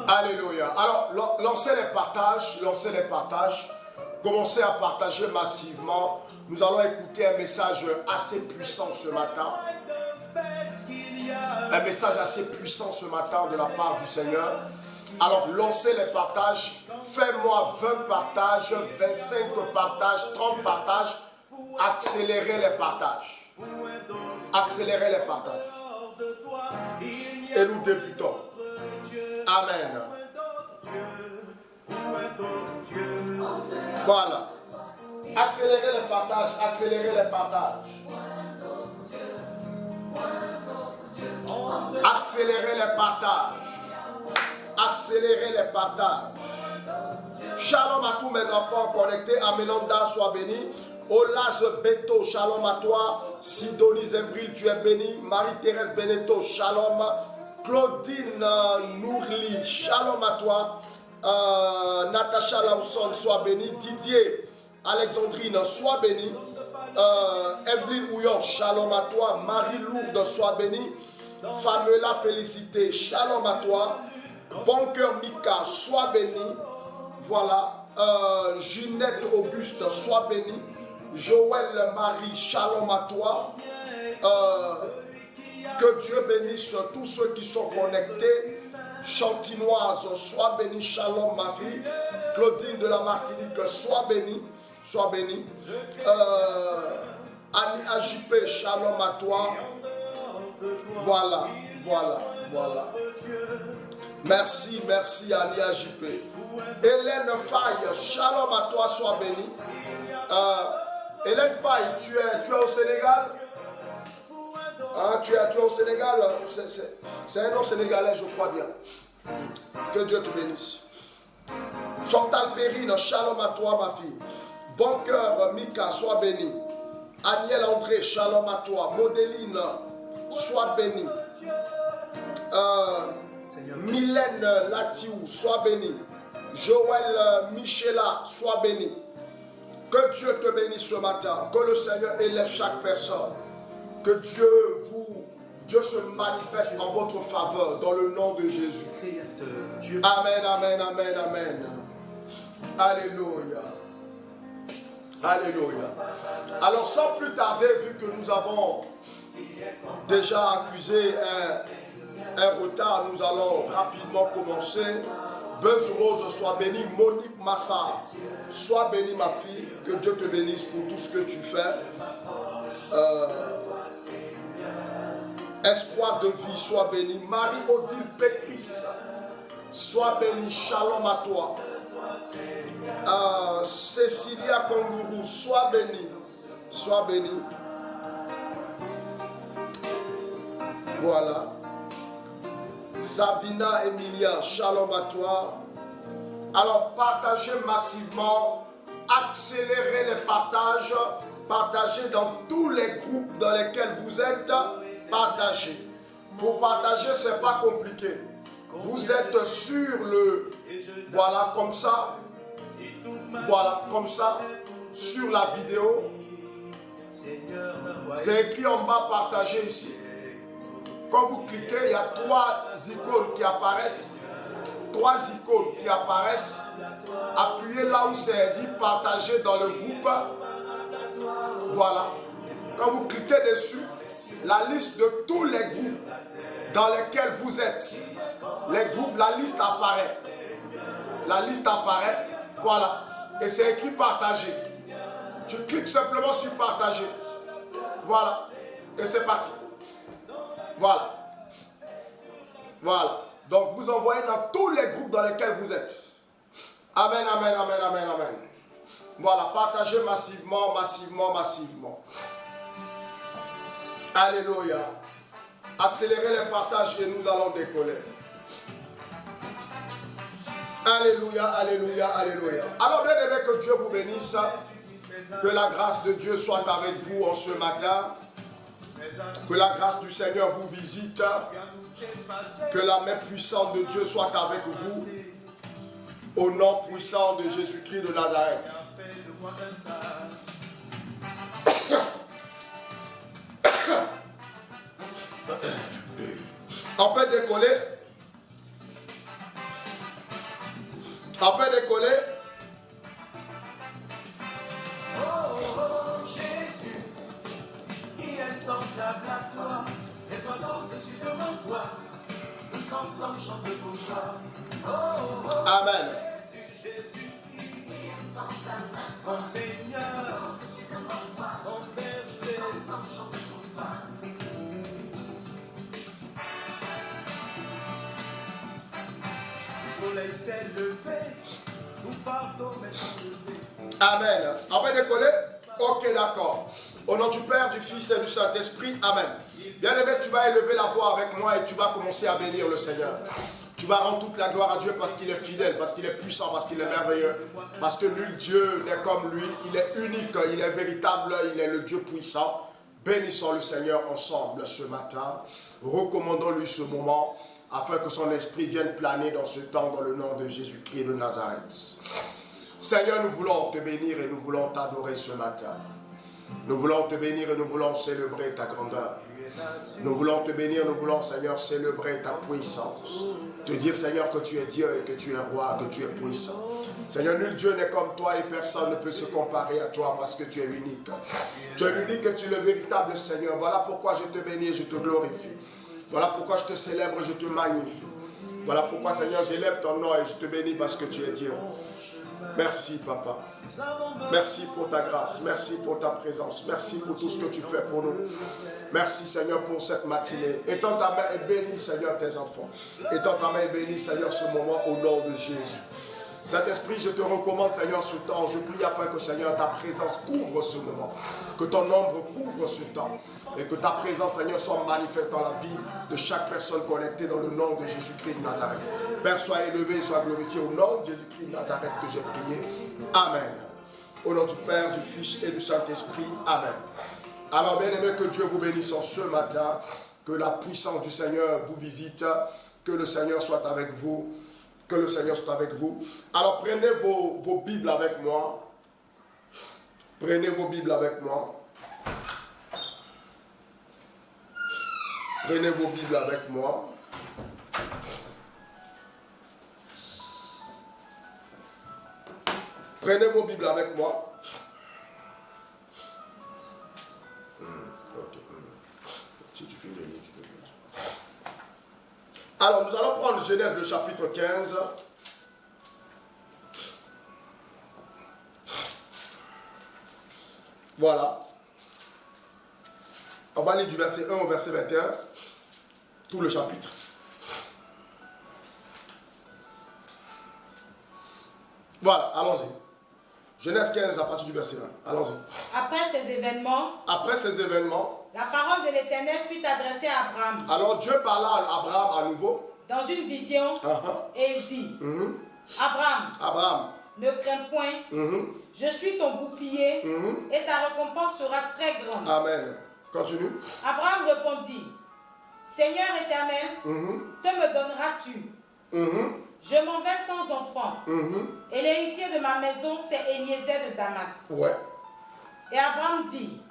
Alléluia. Alors, lancez les partages, commencez à partager massivement. Nous allons écouter un message assez puissant ce matin. Un message assez puissant ce matin de la part du Seigneur. Alors, lancez les partages. Fais-moi 20 partages, 25 partages, 30 partages. Accélérez les partages. Accélérez les partages. Et nous débutons. Amen. Voilà. Accélérez les partages, accélérez les partages. Accélérez les partages. Accélérez les partages. Shalom à tous mes enfants connectés. Amenanda, sois béni. Olas Beto, shalom à toi. Sidonie Zembril, tu es béni. Marie-Thérèse Beneto, shalom. Claudine Nourli, shalom à toi. Natacha Lawson, sois béni. Didier Alexandrine, sois béni. Evelyne Ouyon, shalom à toi. Marie Lourde, sois béni. Famela Félicité, shalom à toi. Bon cœur Mika, sois béni. Voilà. Ginette Auguste, sois béni. Joël Marie, shalom à toi. Que Dieu bénisse tous ceux qui sont connectés. Chantinoise, sois béni, shalom ma fille. Claudine de la Martinique, sois béni. Sois béni. Annie AJP, shalom à toi. Voilà, voilà, voilà. Merci, merci Annie AJP. Hélène Faye, shalom à toi, sois béni. Hélène Faye, tu es au Sénégal? Tu es au Sénégal? C'est un nom sénégalais, je crois bien. Que Dieu te bénisse. Chantal Perrine, shalom à toi, ma fille. Bon cœur, Mika, sois béni. Aniel André, shalom à toi. Modéline, sois béni. Mylène Latiou, sois béni. Joël Michela, sois béni. Que Dieu te bénisse ce matin. Que le Seigneur élève chaque personne. Que Dieu se manifeste en votre faveur dans le nom de Jésus. Amen, amen, amen, amen. Alléluia. Alléluia. Alors sans plus tarder, vu que nous avons déjà accusé un retard, nous allons rapidement commencer. Buzz Rose, sois bénie. Monique Massa, sois bénie ma fille. Que Dieu te bénisse pour tout ce que tu fais. Espoir de vie, sois bénie. Marie-Odile Pétris, sois bénie. Shalom à toi. Cécilia Kangourou, sois bénie. Sois bénie. Voilà. Savina Emilia, shalom à toi. Alors, partagez massivement. Accélérez les partages. Partagez dans tous les groupes dans lesquels vous êtes. Partagez. Pour partager, ce n'est pas compliqué. Vous êtes sur le... Voilà, comme ça. Voilà, comme ça. Sur la vidéo. C'est écrit en bas, partagez ici. Quand vous cliquez, il y a 3 icônes qui apparaissent. 3 icônes qui apparaissent. Appuyez là où c'est dit partager dans le groupe. Voilà. Quand vous cliquez dessus, la liste de tous les groupes dans lesquels vous êtes. Les groupes, la liste apparaît. La liste apparaît. Voilà. Et c'est écrit partager. Tu cliques simplement sur partager. Voilà. Et c'est parti. Voilà. Voilà. Donc vous envoyez dans tous les groupes dans lesquels vous êtes. Amen, amen, amen, amen, amen. Voilà. Partagez massivement, massivement, massivement. Alléluia. Accélérez les partages et nous allons décoller. Alléluia, alléluia, alléluia. Alors bien aimé, que Dieu vous bénisse. Que la grâce de Dieu soit avec vous en ce matin. Que la grâce du Seigneur vous visite. Que la main puissante de Dieu soit avec vous. Au nom puissant de Jésus-Christ de Nazareth. On peut décoller. Après décoller. Oh, Jésus, qui est semblable à toi, les oiseaux dessus devant toi, tous ensemble chantent pour toi. Oh, Amen. Jésus, qui est semblable à toi, mon Seigneur, mon berger, ensemble chantent pour toi. Le soleil s'est levé, nous partons maintenant lever. Amen. Après décoller. Ok, d'accord. Au nom du Père, du Fils et du Saint-Esprit. Amen. Bien-aimé, tu vas élever la voix avec moi et tu vas commencer à bénir le Seigneur. Tu vas rendre toute la gloire à Dieu parce qu'il est fidèle, parce qu'il est puissant, parce qu'il est merveilleux. Parce que nul Dieu n'est comme lui. Il est unique, il est véritable, il est le Dieu puissant. Bénissons le Seigneur ensemble ce matin. Recommandons-lui ce moment afin que son esprit vienne planer dans ce temps dans le nom de Jésus-Christ de Nazareth. Seigneur, nous voulons te bénir et nous voulons t'adorer ce matin. Nous voulons te bénir et nous voulons célébrer ta grandeur. Nous voulons te bénir, nous voulons, Seigneur, célébrer ta puissance. Te dire, Seigneur, que tu es Dieu et que tu es roi, que tu es puissant. Seigneur, nul Dieu n'est comme toi et personne ne peut se comparer à toi parce que tu es unique. Tu es unique et tu es le véritable Seigneur. Voilà pourquoi je te bénis et je te glorifie. Voilà pourquoi je te célèbre et je te magnifie. Voilà pourquoi, Seigneur, j'élève ton nom et je te bénis parce que tu es Dieu. Merci, Papa. Merci pour ta grâce. Merci pour ta présence. Merci pour tout ce que tu fais pour nous. Merci, Seigneur, pour cette matinée. Étends ta main et bénis, Seigneur, tes enfants. Étends ta main et bénis, Seigneur, ce moment au nom de Jésus. Saint-Esprit, je te recommande, Seigneur, ce temps. Je prie afin que, Seigneur, ta présence couvre ce moment. Que ton ombre couvre ce temps. Et que ta présence, Seigneur, soit manifeste dans la vie de chaque personne connectée dans le nom de Jésus-Christ de Nazareth. Père, sois élevé, sois glorifié au nom de Jésus-Christ de Nazareth que j'ai prié. Amen. Au nom du Père, du Fils et du Saint-Esprit. Amen. Alors, bien aimé, que Dieu vous bénisse en ce matin. Que la puissance du Seigneur vous visite. Que le Seigneur soit avec vous. Que le Seigneur soit avec vous. Alors, prenez vos Bibles avec moi. Prenez vos Bibles avec moi. Prenez vos Bibles avec moi. Prenez vos Bibles avec moi. Si tu finis de lire, tu peux lire. Alors, nous allons prendre Genèse, le chapitre 15. Voilà. On va lire du verset 1 au verset 21. Tout le chapitre. Voilà, allons-y. Genèse 15 à partir du verset 1. Allons-y. Après ces événements, la parole de l'Éternel fut adressée à Abraham. Alors Dieu parla à Abraham à nouveau. Dans une vision, et il dit, Abraham, ne crains point, je suis ton bouclier, et ta récompense sera très grande. Amen. Continue. Abraham répondit, Seigneur éternel, que me donneras-tu? Je m'en vais sans enfant, et l'héritier de ma maison, c'est Eliezer de Damas. Ouais. Et Abraham dit,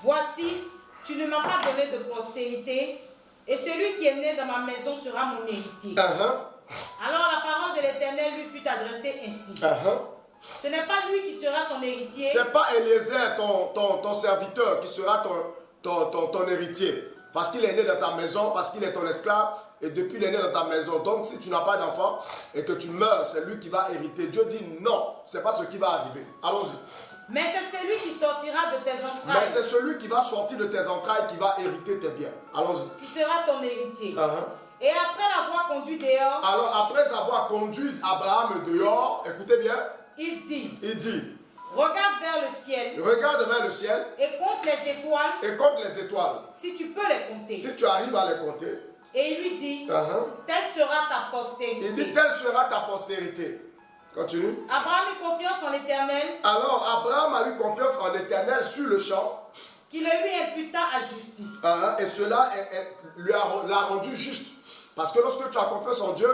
voici, tu ne m'as pas donné de postérité, et celui qui est né dans ma maison sera mon héritier. Alors la parole de l'Éternel lui fut adressée ainsi. Ce n'est pas lui qui sera ton héritier. Ce n'est pas Eliezer, ton serviteur, qui sera ton héritier. Parce qu'il est né dans ta maison, parce qu'il est ton esclave, et depuis il est né dans ta maison. Donc si tu n'as pas d'enfant et que tu meurs, c'est lui qui va hériter. Dieu dit non, ce n'est pas ce qui va arriver. Allons-y. Mais c'est celui qui sortira de tes entrailles. Mais c'est celui qui va sortir de tes entrailles qui va hériter tes biens. Allons-y. Qui sera ton héritier. Et après l'avoir conduit dehors. Alors après avoir conduit Abraham dehors, écoutez bien. Il dit. Regarde vers le ciel. Regarde vers le ciel. Et compte les étoiles. Et compte les étoiles. Si tu peux les compter. Si tu arrives à les compter. Et il lui dit. Telle sera ta postérité. Il dit telle sera ta postérité. Continue. Abraham eut confiance en l'Éternel. Alors Abraham a eu confiance en l'Éternel sur le champ. Qui le lui imputa à justice. Et cela l'a rendu juste. Parce que lorsque tu as confiance en Dieu,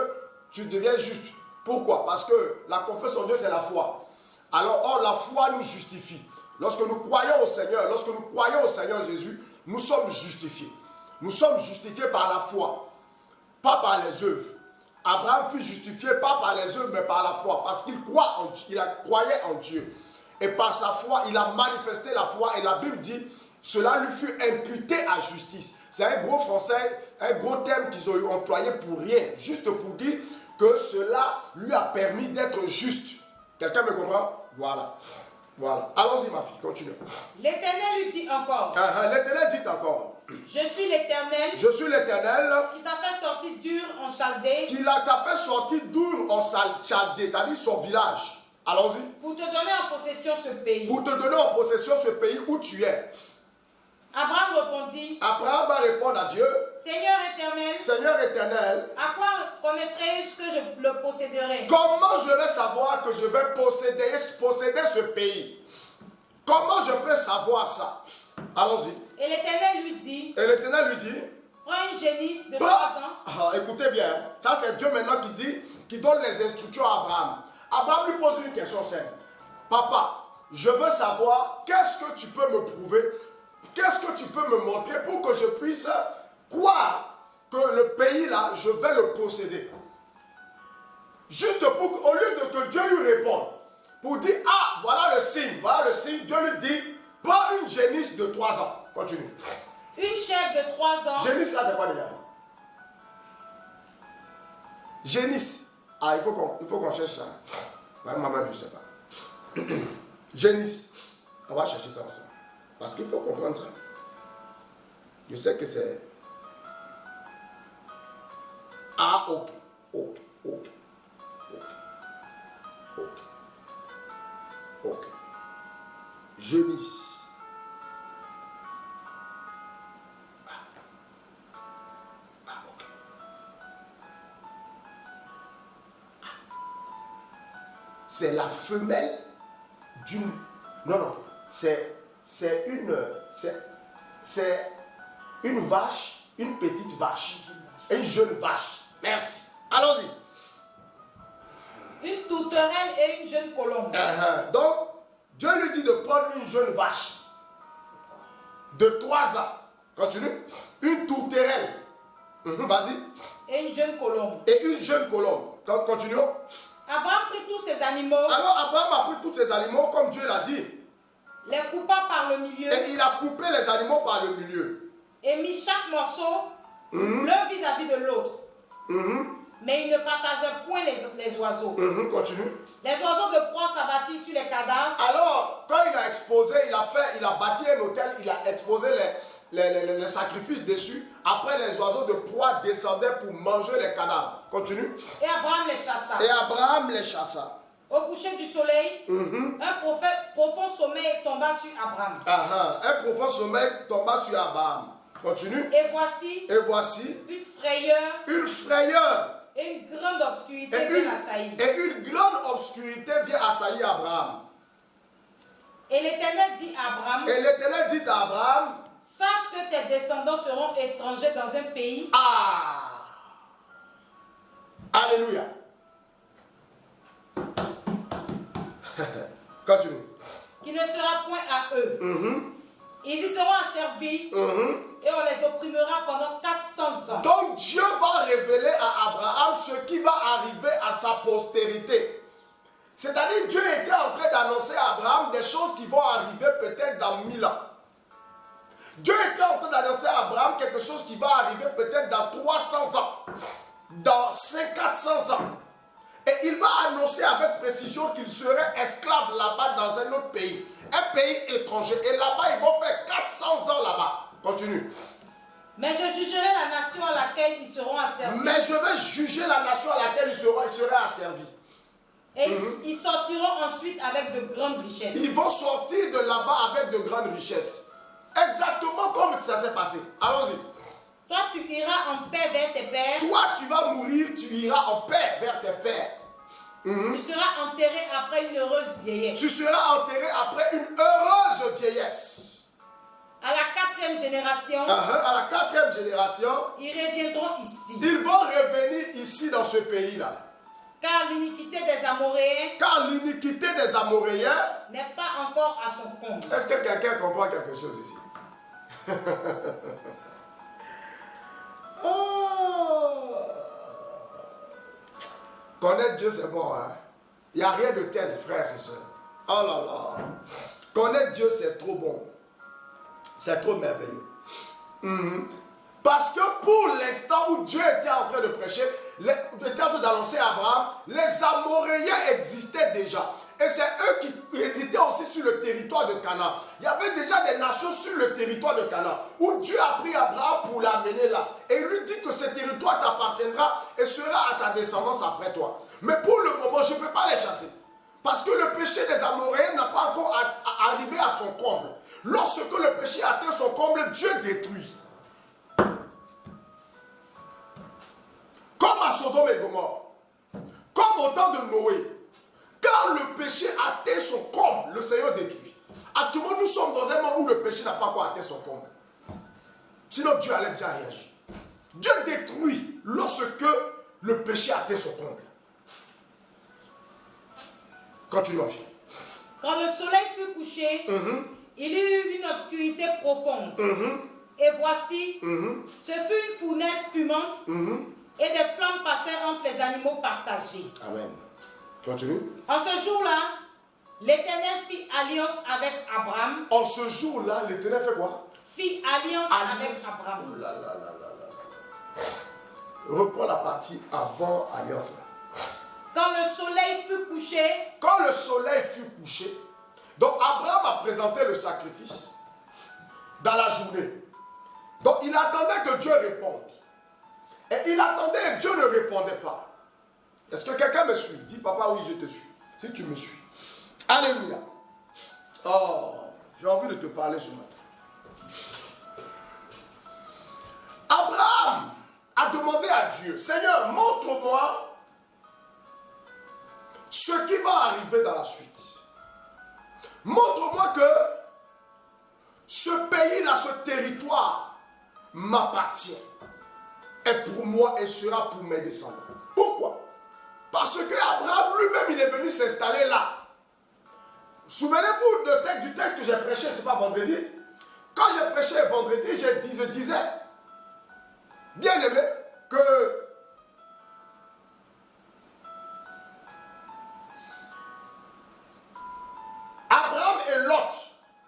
tu deviens juste. Pourquoi? Parce que la confiance en Dieu, c'est la foi. Alors, or, la foi nous justifie. Lorsque nous croyons au Seigneur Jésus, nous sommes justifiés. Nous sommes justifiés par la foi, pas par les œuvres. Abraham fut justifié pas par les œuvres, mais par la foi. Parce qu'il croyait en Dieu. Et par sa foi, il a manifesté la foi. Et la Bible dit, cela lui fut imputé à justice. C'est un gros français, un gros terme qu'ils ont employé pour rien. Juste pour dire que cela lui a permis d'être juste. Quelqu'un me comprend? Voilà. Voilà. Allons-y, ma fille, continue. L'Éternel lui dit encore. L'Éternel dit encore. Je suis l'Éternel. Je suis l'Éternel. Qui t'a fait sortir d'Ur en Chaldée. Qui t'a fait sortir d'Ur en Chaldée, c'est-à-dire son village. Allons-y. Pour te donner en possession ce pays. Pour te donner en possession ce pays où tu es. Abraham répondit. Abraham va répondre à Dieu. Seigneur éternel. Seigneur éternel. À quoi connaîtrai-je que je le posséderai? Comment je vais savoir que je vais posséder ce pays? Comment je peux savoir ça? Allons-y. Et l'Éternel lui dit. Et l'Éternel lui dit. Prends une génisse de 3 ans. Écoutez bien. Ça c'est Dieu maintenant qui donne les instructions à Abraham. Abraham lui pose une question simple. Papa, je veux savoir qu'est-ce que tu peux me prouver? Qu'est-ce que tu peux me montrer pour que je puisse croire que le pays là, je vais le posséder? Juste pour, au lieu de que Dieu lui réponde, pour dire, ah, voilà le signe, Dieu lui dit, prends une génisse de 3 ans. Continue. Une chèvre de 3 ans. Génisse là, c'est quoi déjà? Génisse. Ah, il faut qu'on cherche ça. Ouais, maman, je ne sais pas. Génisse. On va chercher ça ensemble. Parce qu'il faut comprendre ça. Je sais que c'est... Ah, ok. Génisse. Ok. C'est la femelle d'une... Non. C'est une vache, une petite vache. Une jeune vache. Merci. Allons-y. Une tourterelle et une jeune colombe. Donc, Dieu lui dit de prendre une jeune vache de 3 ans. Continue. Une tourterelle. Vas-y. Et une jeune colombe. Et une jeune colombe. Continuons. Abraham prit tous ces animaux. Alors Abraham a pris tous ces animaux comme Dieu l'a dit. Les coupa par le milieu. Et il a coupé les animaux par le milieu. Et mis chaque morceau l'un vis-à-vis de l'autre. Mais il ne partageait point les oiseaux. Continue. Les oiseaux de proie s'abattirent sur les cadavres. Alors, quand il a exposé, il a bâti un hôtel, il a exposé les sacrifices dessus. Après, les oiseaux de proie descendaient pour manger les cadavres. Continue. Et Abraham les chassa. Au coucher du soleil, un profond sommeil tomba sur Abraham. Un profond sommeil tomba sur Abraham. Continue. Et voici une frayeur et une grande obscurité vient assaillir. Et une grande obscurité vient assaillir Abraham. Et l'Éternel dit à Abraham, sache que tes descendants seront étrangers dans un pays. Alléluia. Continue. Qui ne sera point à eux. Ils y seront asservis et on les opprimera pendant 400 ans. Donc Dieu va révéler à Abraham ce qui va arriver à sa postérité. C'est-à-dire Dieu était en train d'annoncer à Abraham des choses qui vont arriver peut-être dans 1000 ans. Dieu était en train d'annoncer à Abraham quelque chose qui va arriver peut-être dans 300 ans, dans 400 ans. Et il va annoncer avec précision qu'il serait esclave là-bas dans un autre pays. Un pays étranger. Et là-bas, ils vont faire 400 ans là-bas. Continue. Mais je jugerai la nation à laquelle ils seront asservis. Mais je vais juger la nation à laquelle ils seraient asservis. Et ils sortiront ensuite avec de grandes richesses. Ils vont sortir de là-bas avec de grandes richesses. Exactement comme ça s'est passé. Allons-y. Toi, tu iras en paix vers tes pères. Toi, tu vas mourir, tu iras en paix vers tes pères. Tu seras enterré après une heureuse vieillesse. Tu seras enterré après une heureuse vieillesse. À la 4e génération. À la 4e génération. Ils reviendront ici. Ils vont revenir ici dans ce pays-là. Car l'iniquité des Amoréens. N'est pas encore à son compte. Est-ce que quelqu'un comprend quelque chose ici? Connaître Dieu, c'est bon. Hein? Il n'y a rien de tel, frères et sœurs. Oh là là. Connaître Dieu, c'est trop bon. C'est trop merveilleux. Parce que pour l'instant où Dieu était en train de prêcher, était en train d'annoncer à Abraham, les Amoréens existaient déjà. Et c'est eux qui étaient aussi sur le territoire de Canaan. Il y avait déjà des nations sur le territoire de Canaan, où Dieu a pris Abraham pour l'amener là. Et il lui dit que ce territoire t'appartiendra et sera à ta descendance après toi. Mais pour le moment, je ne peux pas les chasser. Parce que le péché des Amoréens n'a pas encore arrivé à son comble. Lorsque le péché atteint son comble, Dieu détruit. Comme à Sodome et Gomorrhe, comme au temps de Noé, quand le péché atteint son comble, le Seigneur détruit. Actuellement, nous sommes dans un moment où le péché n'a pas encore atteint son comble. Sinon, Dieu allait déjà réagir. Dieu détruit lorsque le péché atteint son comble. Continue, ma fille. Quand le soleil fut couché, il y eut une obscurité profonde. Et voici, ce fut une fournaise fumante. Et des flammes passèrent entre les animaux partagés. Amen. Continue. En ce jour-là, l'Éternel fit alliance avec Abraham. En ce jour-là, l'Éternel fait quoi? Fit alliance avec Abraham. Oh là là là là là. Reprends la partie avant alliance. Quand le soleil fut couché. Quand le soleil fut couché, donc Abraham a présenté le sacrifice dans la journée. Donc il attendait que Dieu réponde. Et il attendait et Dieu ne répondait pas. Est-ce que quelqu'un me suit? Dis papa, oui, je te suis. Si tu me suis. Alléluia. Oh, j'ai envie de te parler ce matin. Abraham a demandé à Dieu, Seigneur, montre-moi ce qui va arriver dans la suite. Montre-moi que ce pays-là, ce territoire m'appartient. Est pour moi et sera pour mes descendants. Pourquoi? Parce que Abraham lui-même, il est venu s'installer là. Souvenez-vous du texte que j'ai prêché, c'est pas vendredi. Quand j'ai prêché vendredi, je disais, bien aimé, que Abraham et Lot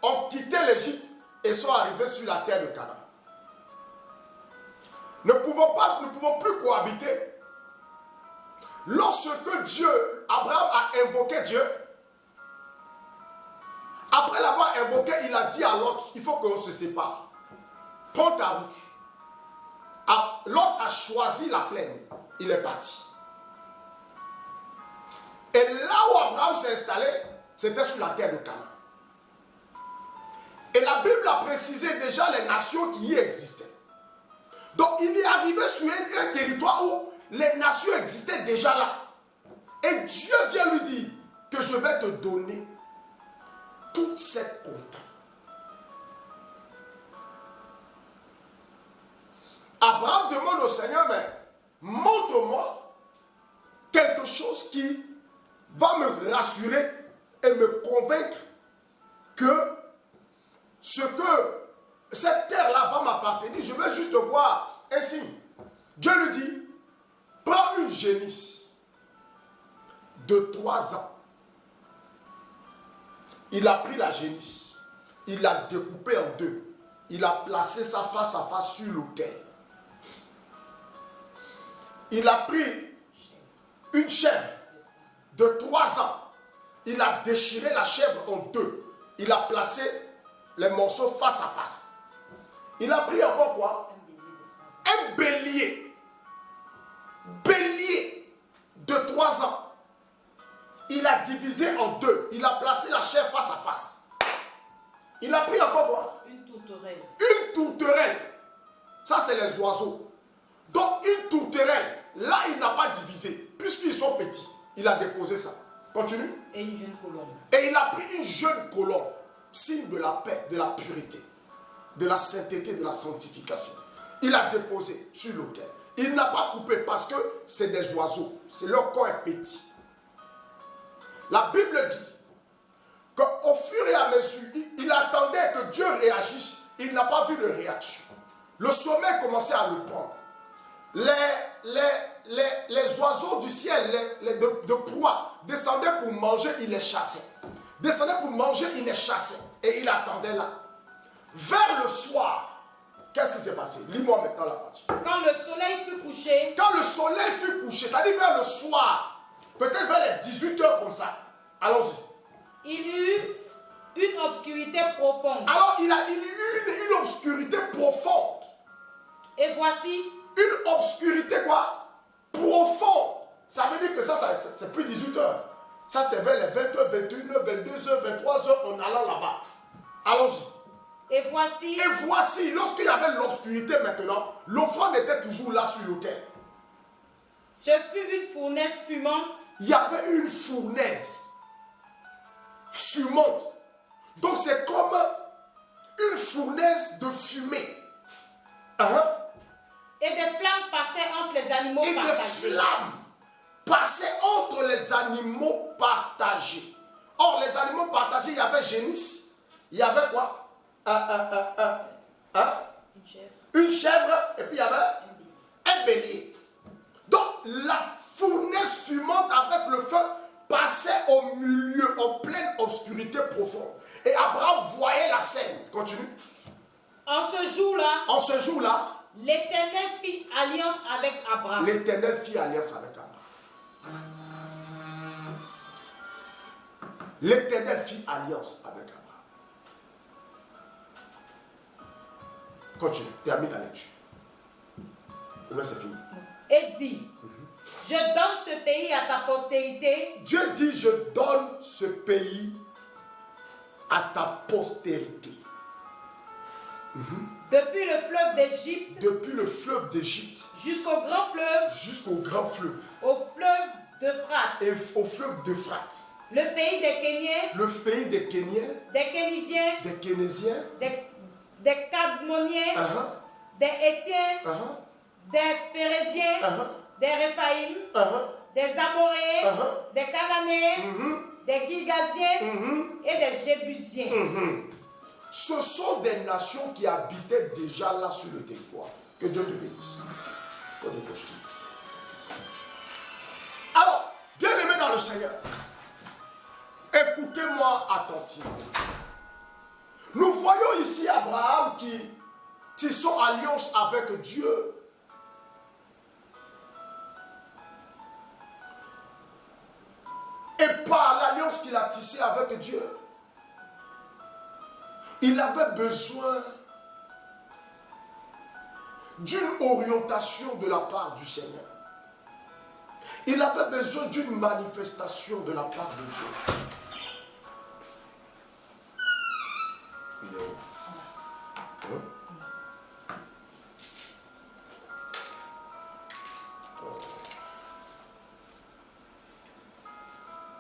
ont quitté l'Égypte et sont arrivés sur la terre de Canaan. Nous ne pouvons plus cohabiter. Lorsque Abraham a invoqué Dieu, après l'avoir invoqué, il a dit à Lot, il faut qu'on se sépare. Prends ta route. Lot a choisi la plaine. Il est parti. Et là où Abraham s'est installé, c'était sur la terre de Canaan. Et la Bible a précisé déjà les nations qui y existaient. Donc il est arrivé sur un territoire où les nations existaient déjà là. Et Dieu vient lui dire que je vais te donner toute cette contrée. Abraham demande au Seigneur, mais montre-moi quelque chose qui va me rassurer et me convaincre que cette terre-là va m'appartenir. Je veux juste voir un signe. Dieu lui dit, prends une génisse de 3 ans. Il a pris la génisse, il l'a découpée en 2. Il a placé ça face à face sur l'autel. Il a pris une chèvre de 3 ans. Il a déchiré la chèvre en 2. Il a placé les morceaux face à face. Il a pris encore quoi? Un bélier. Bélier de 3 ans. Il a divisé en 2. Il a placé la chèvre face à face. Il a pris encore quoi? Une tourterelle. Une tourterelle. Ça, c'est les oiseaux. Donc, une tourterelle. Là, il n'a pas divisé. Puisqu'ils sont petits. Il a déposé ça. Continue. Et une jeune colombe. Et il a pris une jeune colombe. Signe de la paix, de la pureté, de la sainteté, de la sanctification. Il a déposé sur l'autel. Il n'a pas coupé parce que c'est des oiseaux. Leur corps est petit. La Bible dit qu'au fur et à mesure, il attendait que Dieu réagisse. Il n'a pas vu de réaction. Le sommeil commençait à le prendre. Les oiseaux du ciel, de proie, descendaient pour manger, il les chassait. Descendaient pour manger, il les chassait. Et il attendait là. Vers le soir, qu'est-ce qui s'est passé? Lis-moi maintenant la partie. Quand le soleil fut couché. Quand le soleil fut couché, c'est-à-dire vers le soir, peut-être vers les 18 heures comme ça. Allons-y. Il y eut une obscurité profonde. Alors, il y a eu une obscurité profonde. Et voici. Une obscurité quoi? Profonde. Ça veut dire que ça c'est plus 18 heures. Ça, c'est vers les 20h, 21h, 22h, 23h, en allant là-bas. Allons-y. Et voici. Et voici, lorsqu'il y avait l'obscurité maintenant, l'offrande était toujours là sur l'autel. Ce fut une fournaise fumante. Il y avait une fournaise fumante. Donc c'est comme une fournaise de fumée. Et des flammes passaient entre les animaux partagés. Et des flammes passaient entre les animaux partagés. Or, les animaux partagés, il y avait génisse. Il y avait quoi? Une chèvre. Et puis il y avait un bélier. Donc, la fournaise fumante avec le feu passait au milieu, en pleine obscurité profonde. Et Abraham voyait la scène. Continue. En ce jour-là, l'Éternel fit alliance avec Abraham. L'Éternel fit alliance avec Abraham. L'Éternel fit alliance avec Abraham. Continue, termine la lecture. Ou bien c'est fini. Et dit, je donne ce pays à ta postérité. Dieu dit, je donne ce pays à ta postérité. Depuis le fleuve d'Égypte. Depuis le fleuve d'Égypte. Jusqu'au grand fleuve. Jusqu'au grand fleuve. Au fleuve d'Euphrate. Et au fleuve d'Euphrate. Le pays des Kéniens. Le pays des Kéniens. Des Kénisiens. Des Kénésiens. Des Cadmoniens. Des Étiens. Des Phérésiens. Des Réphaïm. Des Amoréens. Des Cananéens. Des Girgasiens. Et des Jébusiens. Ce sont des nations qui habitaient déjà là sur le territoire. Que Dieu te bénisse. Alors, bien-aimés dans le Seigneur, écoutez-moi attentivement. Nous voyons ici Abraham qui tisse alliance avec Dieu. Et par l'alliance qu'il a tissée avec Dieu, il avait besoin d'une orientation de la part du Seigneur. Il avait besoin d'une manifestation de la part de Dieu. Il est où?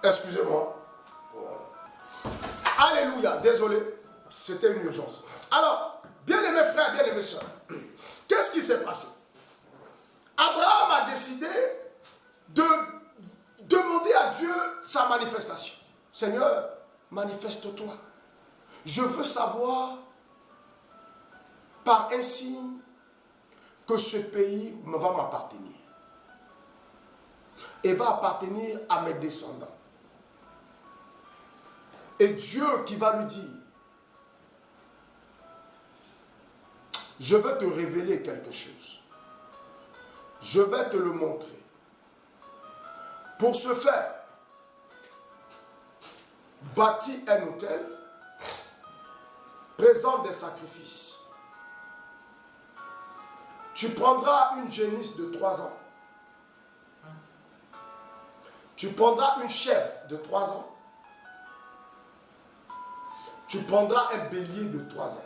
Excusez-moi. Alléluia, désolé. C'était une urgence. Alors, bien-aimés frères, bien-aimés sœurs, qu'est-ce qui s'est passé? Abraham a décidé de demander à Dieu sa manifestation. Seigneur, manifeste-toi. Je veux savoir par un signe que ce pays va m'appartenir. Et va appartenir à mes descendants. Et Dieu qui va lui dire, je vais te révéler quelque chose. Je vais te le montrer. Pour ce faire, bâtis un autel, présente des sacrifices. Tu prendras une génisse de 3 ans. Tu prendras une chèvre de 3 ans. Tu prendras un bélier de 3 ans.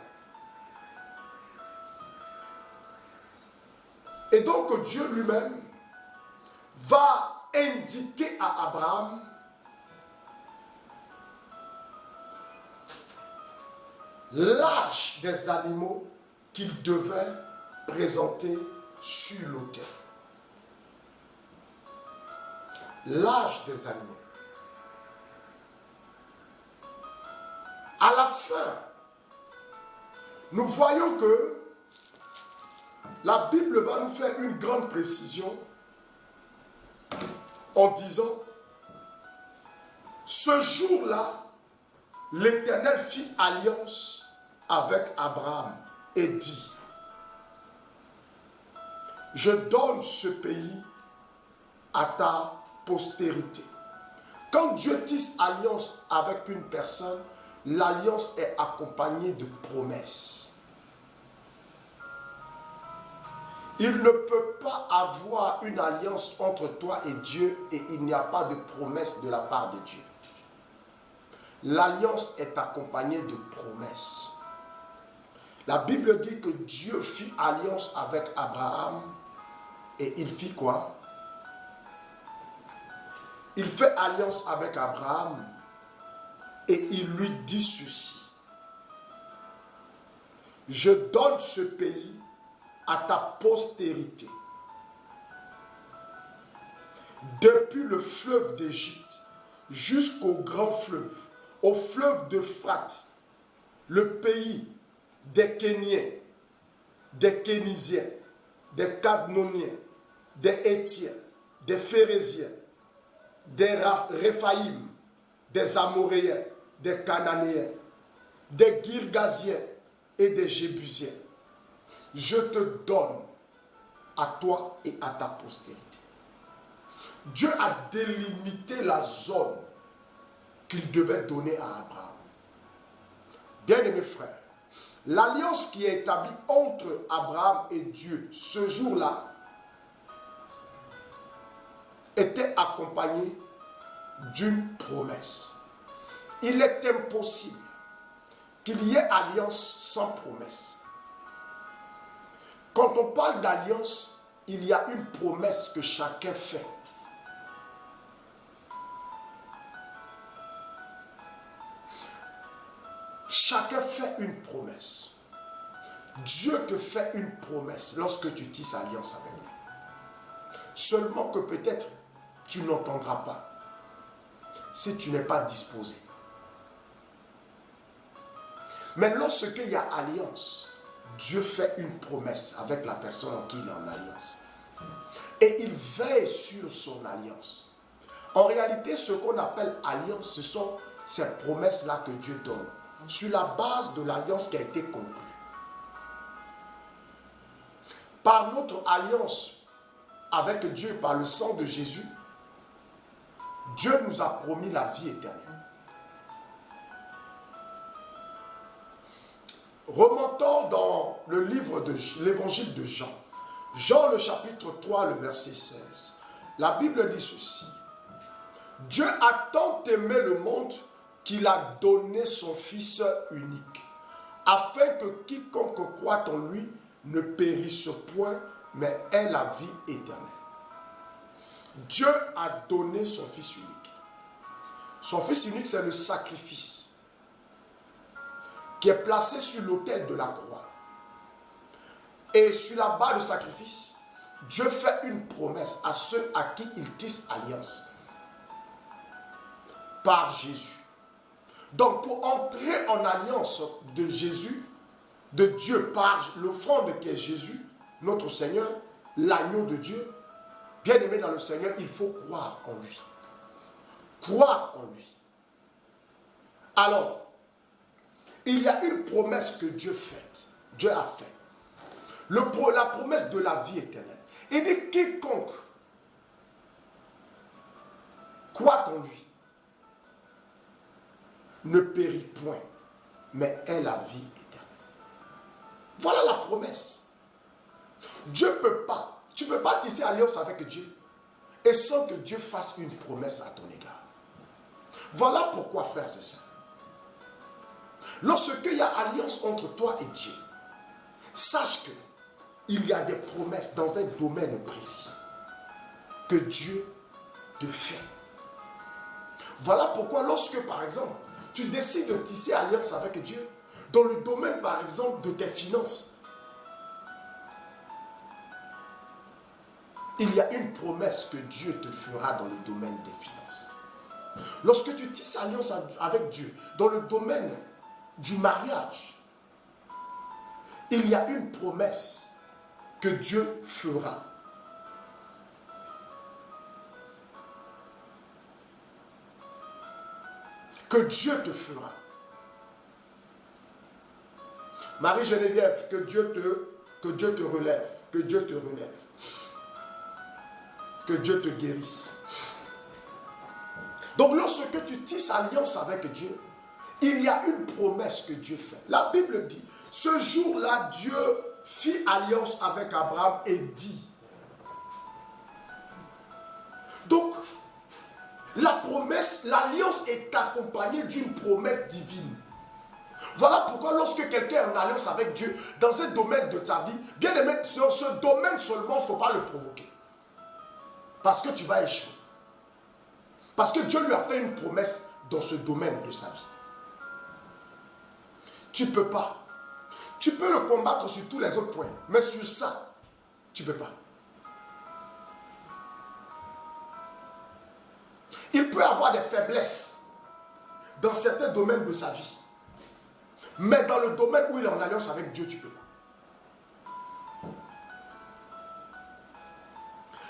Et donc Dieu lui-même va indiquer à Abraham l'âge des animaux qu'il devait présenter sur l'autel. L'âge des animaux. À la fin, nous voyons que la Bible va nous faire une grande précision en disant, ce jour-là, l'Éternel fit alliance avec Abraham et dit, je donne ce pays à ta postérité. Quand Dieu tisse alliance avec une personne, l'alliance est accompagnée de promesses. Il ne peut pas avoir une alliance entre toi et Dieu et il n'y a pas de promesse de la part de Dieu. L'alliance est accompagnée de promesses. La Bible dit que Dieu fit alliance avec Abraham et il fit quoi? Il fait alliance avec Abraham et il lui dit ceci. Je donne ce pays à ta postérité. Depuis le fleuve d'Égypte jusqu'au grand fleuve, au fleuve d'Euphrate, le pays des Kéniens, des Kénisiens, des Cadmoniens, des Hétiens, des Phérésiens, des Réphaïm, des Amoréens, des Cananéens, des Girgasiens et des Jébusiens. Je te donne à toi et à ta postérité. Dieu a délimité la zone qu'il devait donner à Abraham. Bien-aimés frères, l'alliance qui est établie entre Abraham et Dieu ce jour-là était accompagnée d'une promesse. Il est impossible qu'il y ait alliance sans promesse. Quand on parle d'alliance, il y a une promesse que chacun fait. Chacun fait une promesse. Dieu te fait une promesse lorsque tu tisses alliance avec lui. Seulement que peut-être tu n'entendras pas si tu n'es pas disposé. Mais lorsqu'il y a alliance, Dieu fait une promesse avec la personne en qui il est en alliance. Et il veille sur son alliance. En réalité, ce qu'on appelle alliance, ce sont ces promesses-là que Dieu donne sur la base de l'alliance qui a été conclue. Par notre alliance avec Dieu, par le sang de Jésus, Dieu nous a promis la vie éternelle. Remontons dans le livre de l'évangile de Jean. Jean, le chapitre 3, le verset 16. La Bible dit ceci. Dieu a tant aimé le monde qu'il a donné son Fils unique, afin que quiconque croit en lui ne périsse point, mais ait la vie éternelle. Dieu a donné son Fils unique. Son Fils unique, c'est le sacrifice qui est placé sur l'autel de la croix. Et sur la base du sacrifice, Dieu fait une promesse à ceux à qui il tisse alliance par Jésus. Donc pour entrer en alliance de Jésus, de Dieu par l'offrande qui est Jésus, notre Seigneur, l'agneau de Dieu, bien aimé dans le Seigneur, il faut croire en lui. Croire en lui. Alors, il y a une promesse que Dieu a faite. La promesse de la vie éternelle. Il dit quiconque croit en lui ne périt point, mais ait la vie éternelle. Voilà la promesse. Dieu ne peut pas, tu ne peux pas tisser alliance avec Dieu et sans que Dieu fasse une promesse à ton égard. Voilà pourquoi, frères et sœurs, lorsqu'il y a alliance entre toi et Dieu, sache qu'il y a des promesses dans un domaine précis que Dieu te fait. Voilà pourquoi lorsque, par exemple, tu décides de tisser alliance avec Dieu, dans le domaine, par exemple, de tes finances, il y a une promesse que Dieu te fera dans le domaine des finances. Lorsque tu tisses alliance avec Dieu, dans le domaine du mariage, il y a une promesse que Dieu fera. que Dieu te fera. Marie-Geneviève, que Dieu te relève, que Dieu te relève, que Dieu te guérisse. Donc lorsque tu tisses alliance avec Dieu, il y a une promesse que Dieu fait. La Bible dit, ce jour-là, Dieu fit alliance avec Abraham et dit. Donc, la promesse, l'alliance est accompagnée d'une promesse divine. Voilà pourquoi lorsque quelqu'un est en alliance avec Dieu, dans un domaine de ta vie, bien aimé, dans ce domaine seulement, il ne faut pas le provoquer. Parce que tu vas échouer. Parce que Dieu lui a fait une promesse dans ce domaine de sa vie. Tu ne peux pas. Tu peux le combattre sur tous les autres points. Mais sur ça, tu ne peux pas. Il peut avoir des faiblesses dans certains domaines de sa vie. Mais dans le domaine où il est en alliance avec Dieu, tu ne peux pas.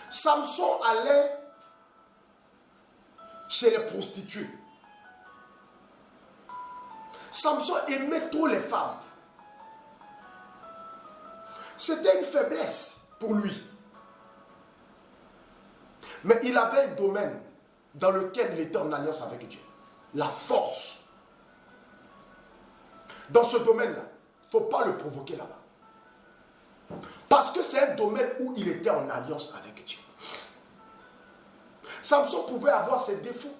Samson allait chez les prostituées. Samson aimait trop les femmes. C'était une faiblesse pour lui. Mais il avait un domaine dans lequel il était en alliance avec Dieu. La force. Dans ce domaine-là, il ne faut pas le provoquer là-bas. Parce que c'est un domaine où il était en alliance avec Dieu. Samson pouvait avoir ses défauts.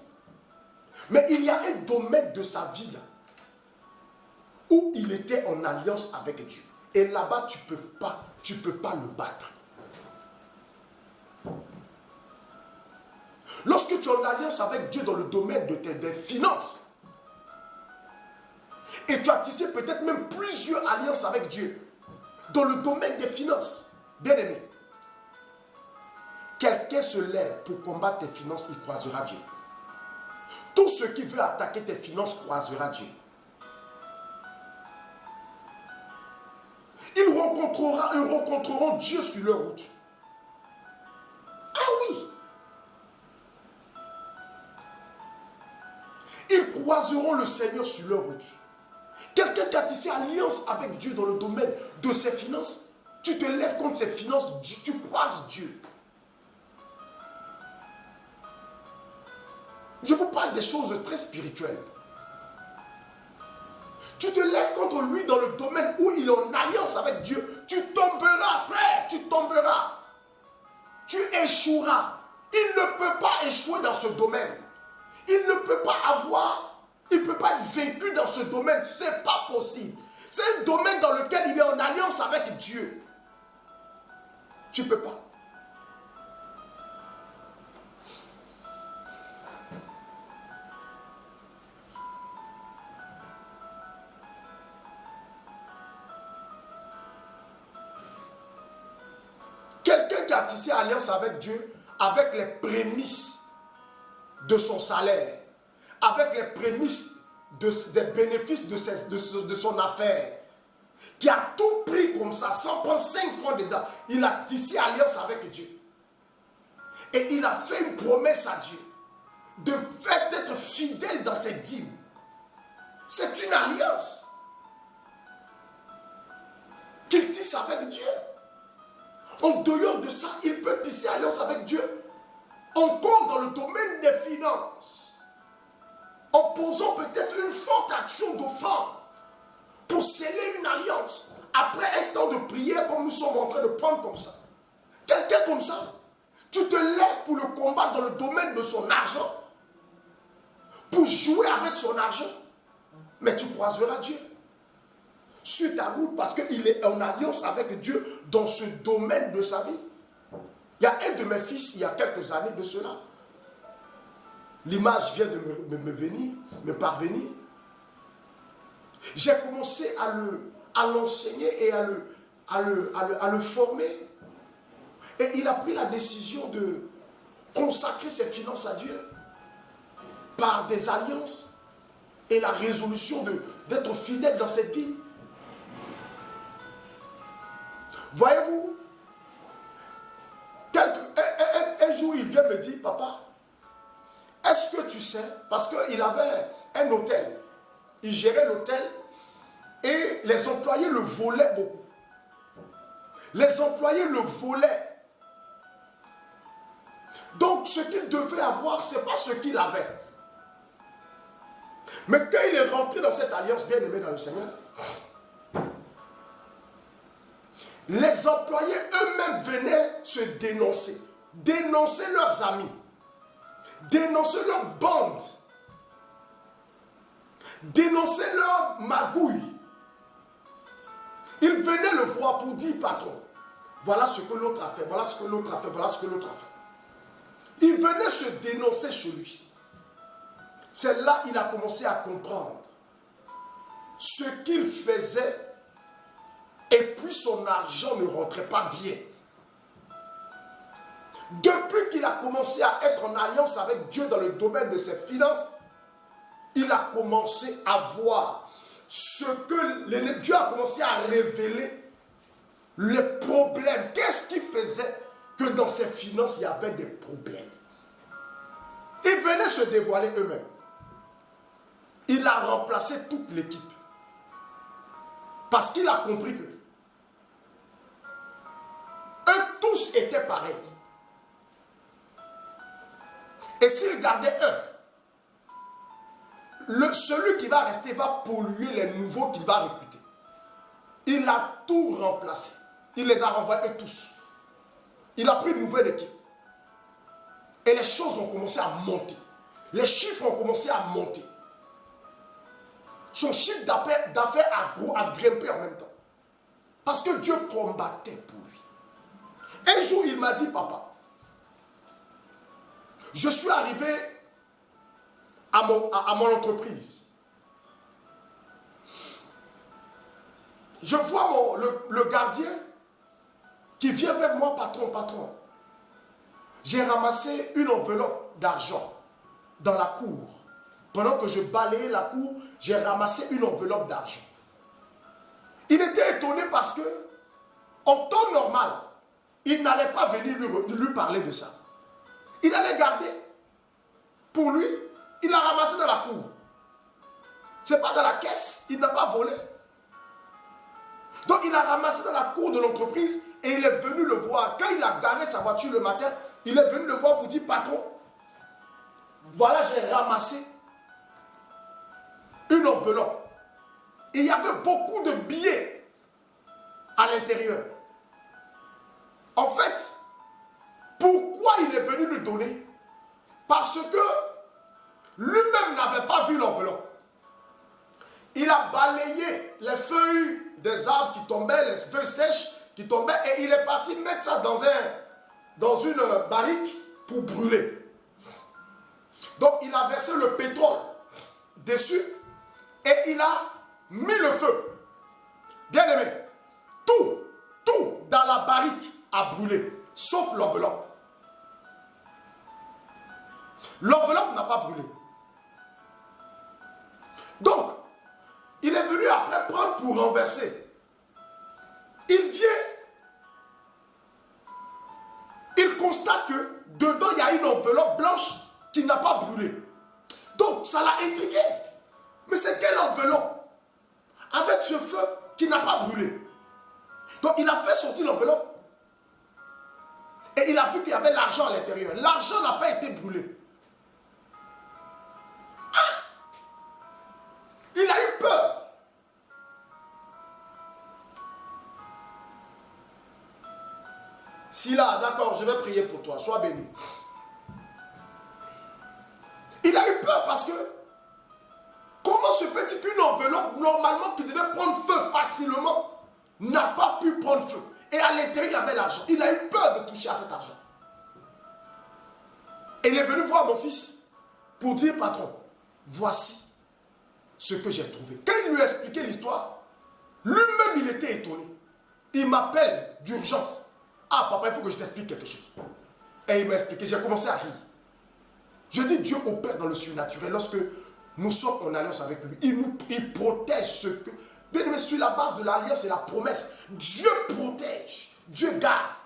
Mais il y a un domaine de sa vie là, où il était en alliance avec Dieu. Et là-bas, tu peux pas le battre. Lorsque tu es en alliance avec Dieu dans le domaine des finances, et tu as tissé peut-être même plusieurs alliances avec Dieu dans le domaine des finances, bien aimé, quelqu'un se lève pour combattre tes finances, il croisera Dieu. Tout ce qui veut attaquer tes finances croisera Dieu. Ils rencontreront Dieu sur leur route. Ah oui. Ils croiseront le Seigneur sur leur route. Quelqu'un qui a tissé alliance avec Dieu dans le domaine de ses finances, tu te lèves contre ses finances, tu croises Dieu. Je vous parle des choses très spirituelles. Tu te lèves contre lui dans le domaine où il est en alliance avec Dieu. Tu tomberas, frère, tu tomberas. Tu échoueras. Il ne peut pas échouer dans ce domaine. Il ne peut pas être vaincu dans ce domaine. Ce n'est pas possible. C'est un domaine dans lequel il est en alliance avec Dieu. Tu ne peux pas. Quelqu'un qui a tissé alliance avec Dieu, avec les prémices de son salaire, avec les prémices des bénéfices de son affaire, qui a tout pris comme ça, sans prendre 5 francs dedans, il a tissé alliance avec Dieu. Et il a fait une promesse à Dieu, de faire d'être fidèle dans ses dîmes. C'est une alliance qu'il tisse avec Dieu. En dehors de ça, il peut tisser alliance avec Dieu encore dans le domaine des finances, en posant peut-être une forte action d'offrande pour sceller une alliance après un temps de prière comme nous sommes en train de prendre comme ça. Quelqu'un comme ça, tu te lèves pour le combattre dans le domaine de son argent, pour jouer avec son argent, mais tu croiseras Dieu. Sur ta route parce qu'il est en alliance avec Dieu dans ce domaine de sa vie. Il y a un de mes fils, il y a quelques années de cela. L'image vient de me parvenir. J'ai commencé à l'enseigner et à le former. Et il a pris la décision de consacrer ses finances à Dieu par des alliances et la résolution d'être fidèle dans cette vie. Voyez-vous, un jour il vient me dire, papa, Est-ce que tu sais, parce qu'il avait un hôtel, il gérait l'hôtel et les employés le volaient beaucoup. Les employés le volaient. Donc ce qu'il devait avoir, ce n'est pas ce qu'il avait. Mais quand il est rentré dans cette alliance bien-aimée dans le Seigneur, les employés eux-mêmes venaient se dénoncer. Dénoncer leurs amis. Dénoncer leurs bandes. Dénoncer leurs magouilles. Ils venaient le voir pour dire, patron, voilà ce que l'autre a fait, voilà ce que l'autre a fait, voilà ce que l'autre a fait. Ils venaient se dénoncer chez lui. C'est là qu'il a commencé à comprendre ce qu'il faisait et puis son argent ne rentrait pas bien. Depuis qu'il a commencé à être en alliance avec Dieu dans le domaine de ses finances, il a commencé à voir ce que Dieu a commencé à révéler les problèmes. Qu'est-ce qui faisait que dans ses finances, il y avait des problèmes? Ils venaient se dévoiler eux-mêmes. Il a remplacé toute l'équipe. Parce qu'il a compris que eux tous étaient pareils. Et s'il gardait celui qui va rester va polluer les nouveaux qu'il va recruter. Il a tout remplacé. Il les a renvoyés eux tous. Il a pris une nouvelle équipe. Et les choses ont commencé à monter. Les chiffres ont commencé à monter. Son chiffre d'affaires a grimpé en même temps. Parce que Dieu combattait pour lui. Un jour, il m'a dit, papa, je suis arrivé à mon entreprise. Je vois le gardien qui vient vers moi, patron. J'ai ramassé une enveloppe d'argent dans la cour. Pendant que je balayais la cour, j'ai ramassé une enveloppe d'argent. Il était étonné parce que, en temps normal, il n'allait pas venir lui parler de ça. Il allait garder. Pour lui, il a ramassé dans la cour. Ce n'est pas dans la caisse, il n'a pas volé. Donc il a ramassé dans la cour de l'entreprise et il est venu le voir. Quand il a garé sa voiture le matin, il est venu le voir pour dire, patron, voilà, j'ai ramassé une enveloppe. Il y avait beaucoup de billets à l'intérieur. En fait, pourquoi il est venu lui donner? Parce que lui-même n'avait pas vu l'enveloppe. Il a balayé les feuilles des arbres qui tombaient, les feuilles sèches qui tombaient, et il est parti mettre ça dans une barrique pour brûler. Donc il a versé le pétrole dessus et il a mis le feu. Bien aimé, tout dans la barrique a brûlé, sauf l'enveloppe. L'enveloppe n'a pas brûlé. Donc, il est venu après prendre pour renverser. Il vient, il constate que dedans, il y a une enveloppe blanche qui n'a pas brûlé. Donc, ça l'a intrigué. Mais c'est quelle enveloppe? Avec ce feu qui n'a pas brûlé. Donc, il a fait sortir l'enveloppe. Et il a vu qu'il y avait l'argent à l'intérieur. L'argent n'a pas été brûlé. Il a eu peur. Si là, d'accord, je vais prier pour toi, sois béni. Il a eu peur parce que comment se fait-il qu'une enveloppe normalement qui devait prendre feu facilement n'a pas pu prendre feu? Et à l'intérieur, il y avait l'argent. Il a eu peur de toucher à cet argent. Et il est venu voir mon fils pour dire, patron, voici ce que j'ai trouvé. Quand il lui a expliqué l'histoire, lui-même il était étonné. Il m'appelle d'urgence. Ah papa, il faut que je t'explique quelque chose. Et il m'a expliqué, j'ai commencé à rire. Je dis Dieu opère dans le surnaturel lorsque nous sommes en alliance avec lui. Il protège ce que... Bien aimé, sur la base de l'alliance et la promesse, Dieu protège, Dieu garde.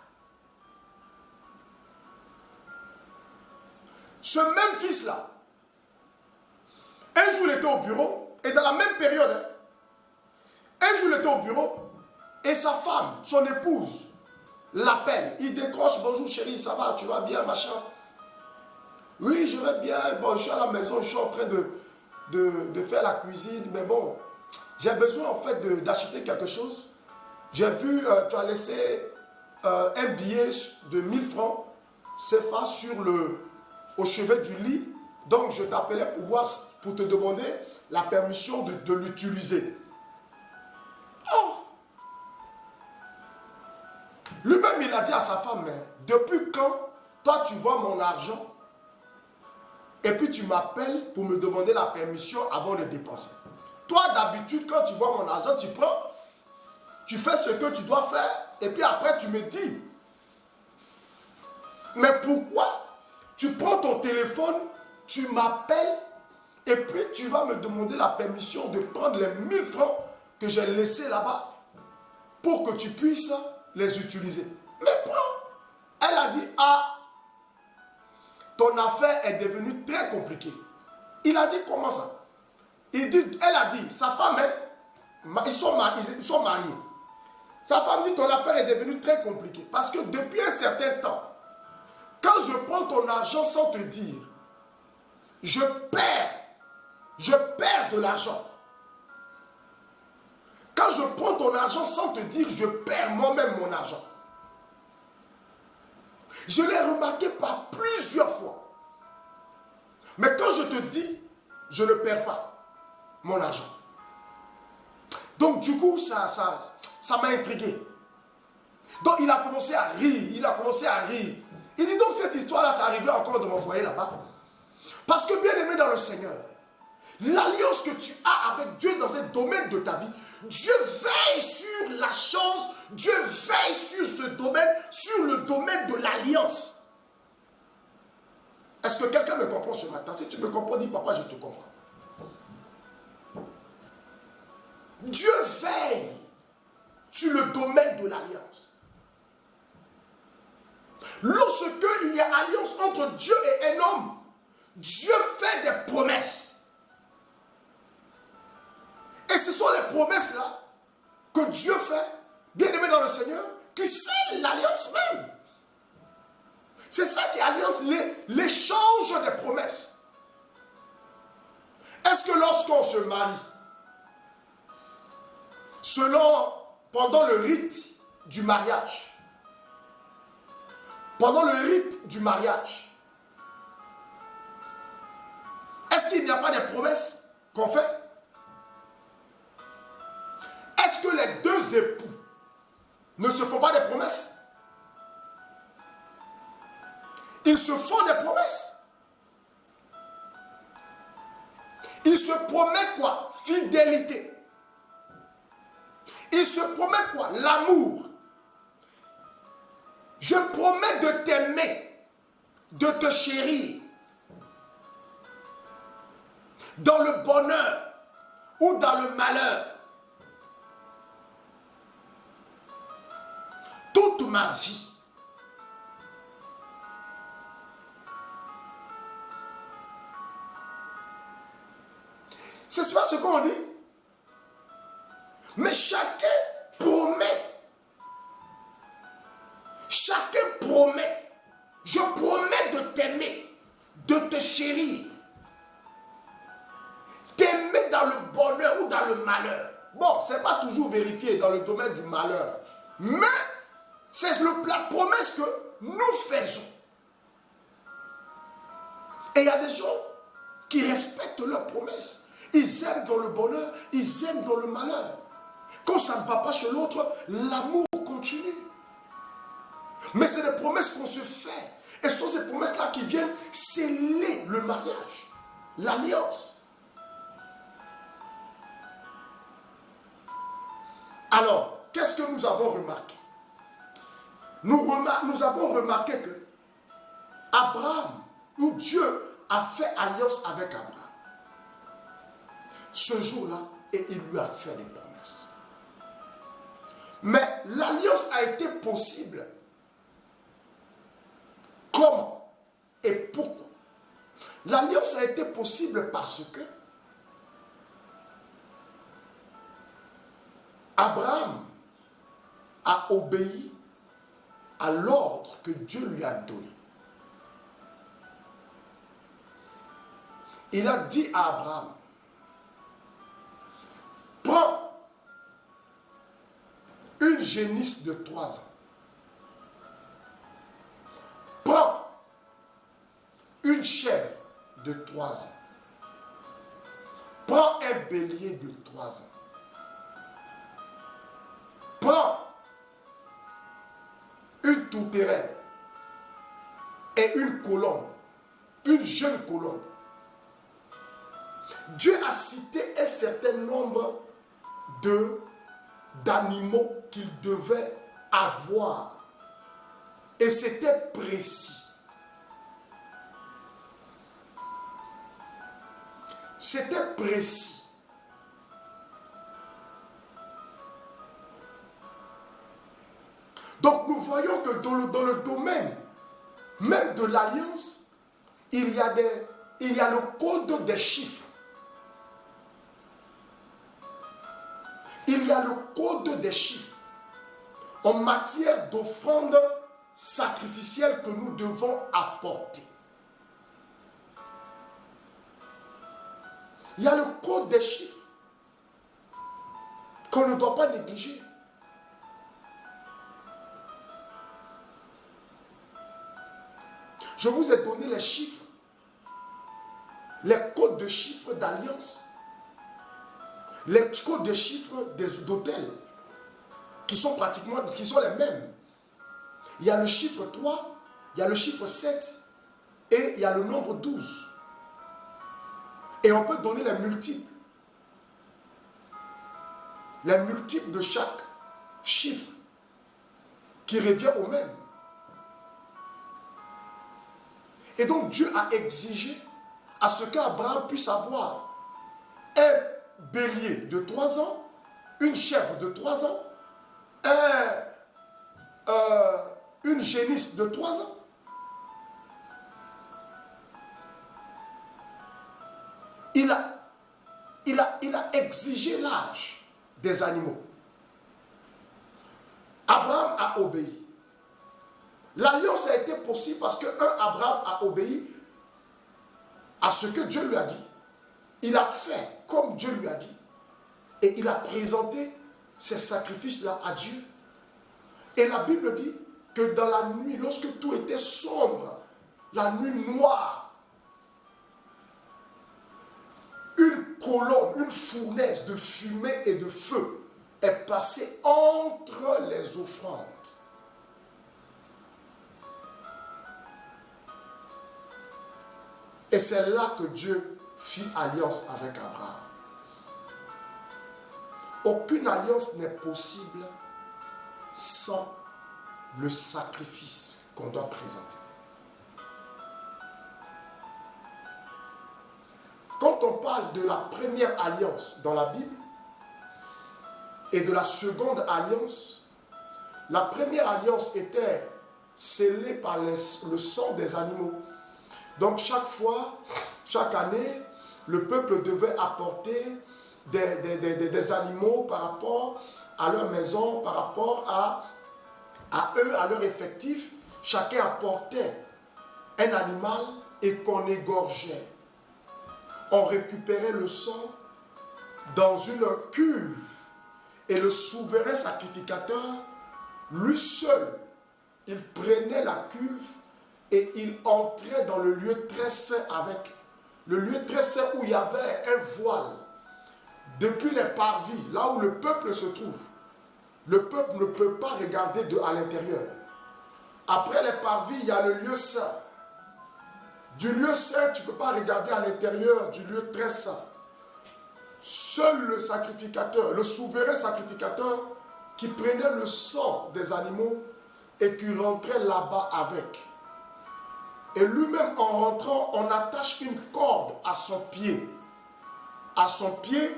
Ce même fils-là, Un jour, il était au bureau, et dans la même période, hein, un jour, il était au bureau, et sa femme, son épouse, l'appelle. Il décroche, bonjour chérie, ça va, tu vas bien, machin. Oui, je vais bien, bon, je suis à la maison, je suis en train de faire la cuisine, mais bon, j'ai besoin en fait d'acheter quelque chose. J'ai vu, tu as laissé un billet de 1000 francs CFA au chevet du lit. Donc je t'appelais pour te demander la permission de l'utiliser. Oh! Lui-même, il a dit à sa femme, mais depuis quand toi tu vois mon argent et puis tu m'appelles pour me demander la permission avant de dépenser? Toi, d'habitude, quand tu vois mon argent, tu prends, tu fais ce que tu dois faire et puis après tu me dis. Mais pourquoi tu prends ton téléphone, tu m'appelles et puis tu vas me demander la permission de prendre les 1000 francs que j'ai laissés là-bas pour que tu puisses les utiliser? Mais prends. Elle a dit, ah, ton affaire est devenue très compliquée. Il a dit, comment ça? Elle a dit, sa femme, ils sont mariés. Sa femme dit, ton affaire est devenue très compliquée. Parce que depuis un certain temps, quand je prends ton argent sans te dire, je perds de l'argent. Quand je prends ton argent sans te dire, je perds moi-même mon argent. Je l'ai remarqué par plusieurs fois. Mais quand je te dis, je ne perds pas mon argent. Donc du coup, ça m'a intrigué. Donc il a commencé à rire, Il dit donc cette histoire-là, ça arrivait encore dans mon foyer là-bas. Parce que bien aimé dans le Seigneur, l'alliance que tu as avec Dieu dans un domaine de ta vie, Dieu veille sur la chance, Dieu veille sur ce domaine, sur le domaine de l'alliance. Est-ce que quelqu'un me comprend ce matin? Si tu me comprends, dis papa, je te comprends. Dieu veille sur le domaine de l'alliance. Lorsque il y a alliance entre Dieu et un homme, Dieu fait des promesses. Et ce sont les promesses-là que Dieu fait, bien aimé dans le Seigneur, qui scellent l'alliance même. C'est ça qui est alliance, l'échange des promesses. Est-ce que lorsqu'on se marie, pendant le rite du mariage, est-ce qu'il n'y a pas de promesses qu'on fait? Est-ce que les deux époux ne se font pas des promesses? Ils se font des promesses. Ils se promettent quoi? Fidélité. Ils se promettent quoi? L'amour. Je promets de t'aimer, de te chérir. Dans le bonheur ou dans le malheur. Toute ma vie. C'est pas ce qu'on dit. Mais chacun promet. Chacun promet. Je promets de t'aimer, de te chérir. T'aimer dans le bonheur ou dans le malheur. Bon, ce n'est pas toujours vérifié dans le domaine du malheur. Mais c'est la promesse que nous faisons. Et il y a des gens qui respectent leurs promesses. Ils aiment dans le bonheur, ils aiment dans le malheur. Quand ça ne va pas chez l'autre, l'amour continue. Mais c'est des promesses qu'on se fait. Et ce sont ces promesses-là qui viennent sceller le mariage, l'alliance. Alors, qu'est-ce que nous avons remarqué? Nous avons remarqué que Abraham, où Dieu a fait alliance avec Abraham, ce jour-là, et il lui a fait des promesses. Mais l'alliance a été possible. Comment et pourquoi? L'alliance a été possible parce que a obéi à l'ordre que Dieu lui a donné. Il a dit à Abraham, prends une génisse de 3 ans. Prends une chèvre de 3 ans. Prends un bélier de 3 ans. Prends une tourterelle et une colombe, une jeune colombe. Dieu a cité un certain nombre d'animaux qu'il devait avoir. Et c'était précis. C'était précis. Donc nous voyons que dans le domaine même de l'alliance, il y a le code des chiffres. Il y a le code des chiffres en matière d'offrande sacrificielle que nous devons apporter. Il y a le code des chiffres qu'on ne doit pas négliger. Je vous ai donné les chiffres, les codes de chiffres d'alliance, les codes de chiffres d'hôtels, qui sont les mêmes. Il y a le chiffre 3, il y a le chiffre 7 et il y a le nombre 12. Et on peut donner les multiples. Les multiples de chaque chiffre qui revient au même. Et donc Dieu a exigé à ce qu'Abraham puisse avoir un bélier de 3 ans, une chèvre de 3 ans, une génisse de 3 ans. Il a exigé l'âge des animaux. Abraham a obéi. L'alliance a été possible parce que Abraham a obéi à ce que Dieu lui a dit. Il a fait comme Dieu lui a dit. Et il a présenté ces sacrifices-là à Dieu. Et la Bible dit que dans la nuit, lorsque tout était sombre, la nuit noire, une colonne, une fournaise de fumée et de feu est passée entre les offrandes. Et c'est là que Dieu fit alliance avec Abraham. Aucune alliance n'est possible sans le sacrifice qu'on doit présenter. Quand on parle de la première alliance dans la Bible et de la seconde alliance, la première alliance était scellée par le sang des animaux. Donc chaque fois, chaque année, le peuple devait apporter des animaux par rapport à leur maison, par rapport à eux, à leur effectif. Chacun apportait un animal et qu'on égorgeait. On récupérait le sang dans une cuve et le souverain sacrificateur, lui seul, il prenait la cuve et il entrait dans le lieu très saint avec le lieu très saint où il y avait un voile. Depuis les parvis, là où le peuple se trouve, le peuple ne peut pas regarder à l'intérieur. Après les parvis, il y a le lieu saint. Du lieu saint, tu ne peux pas regarder à l'intérieur du lieu très saint. Seul le sacrificateur, le souverain sacrificateur qui prenait le sang des animaux et qui rentrait là-bas avec. Et lui-même, en rentrant, on attache une corde à son pied. À son pied,